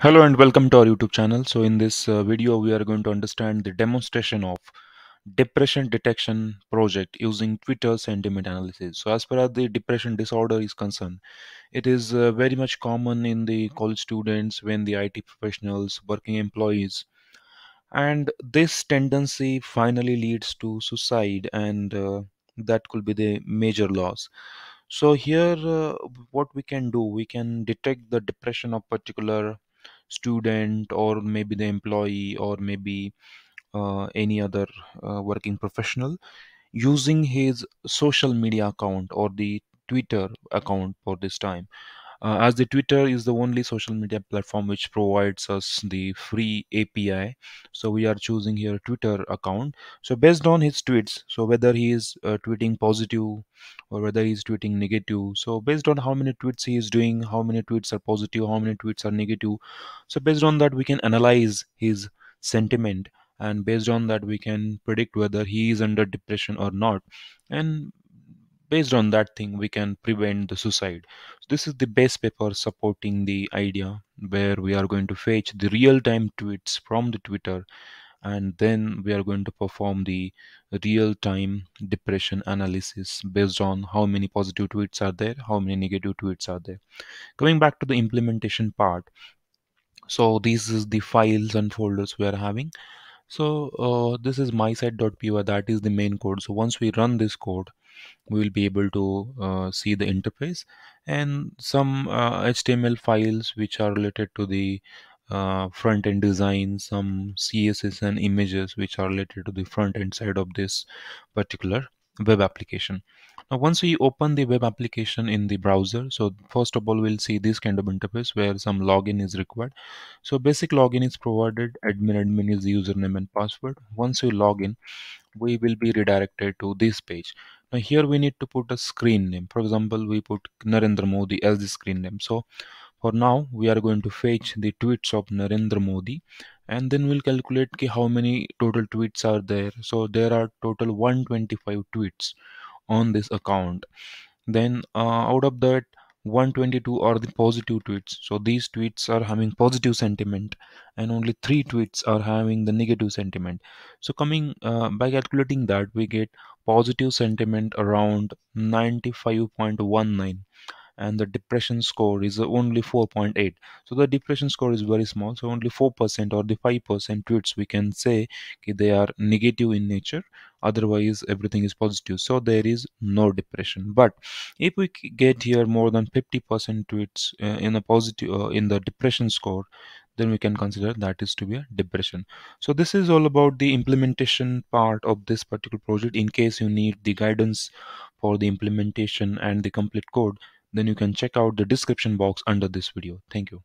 Hello and welcome to our YouTube channel. So in this video, we are going to understand the demonstration of depression detection project using Twitter sentiment analysis. So as far as the depression disorder is concerned, it is very much common in the college students, when the IT professionals, working employees, and this tendency finally leads to suicide, and that could be the major loss. So here, what we can do, we can detect the depression of particular student, or maybe the employee, or maybe any other working professional, using his social media account or the Twitter account for this time, as the Twitter is the only social media platform which provides us the free API. So we are choosing here Twitter account. So based on his tweets, so whether he is tweeting positive or whether he is tweeting negative, so based on how many tweets he is doing, how many tweets are positive, how many tweets are negative, so based on that we can analyze his sentiment, and based on that we can predict whether he is under depression or not, and based on that thing we can prevent the suicide. So this is the base paper supporting the idea, where we are going to fetch the real time tweets from the Twitter, and then we are going to perform the real time depression analysis based on how many positive tweets are there, how many negative tweets are there. Coming back to the implementation part, so this is the files and folders we are having. So this is mysite.py, that is the main code. So once we run this code, we will be able to see the interface and some HTML files which are related to the front end design, some CSS and images which are related to the front end side of this particular web application. Now once we open the web application in the browser, so first of all we'll see this kind of interface where some login is required. So basic login is provided, admin is the username and password. Once we log in, we will be redirected to this page. Now here we need to put a screen name. For example, we put Narendra Modi as the screen name. So for now we are going to fetch the tweets of Narendra Modi, and then we'll calculate how many total tweets are there. So there are total 125 tweets on this account. Then out of that, 122 are the positive tweets. So these tweets are having positive sentiment, and only 3 tweets are having the negative sentiment. So coming by calculating that, we get positive sentiment around 95.19, and the depression score is only 4.8. So the depression score is very small, so only 4% or the 5% tweets we can say they are negative in nature, otherwise everything is positive, so there is no depression. But if we get here more than 50% tweets in a positive in the depression score, then we can consider that is to be a depression. So this is all about the implementation part of this particular project. In case you need the guidance for the implementation and the complete code, then you can check out the description box under this video. Thank you.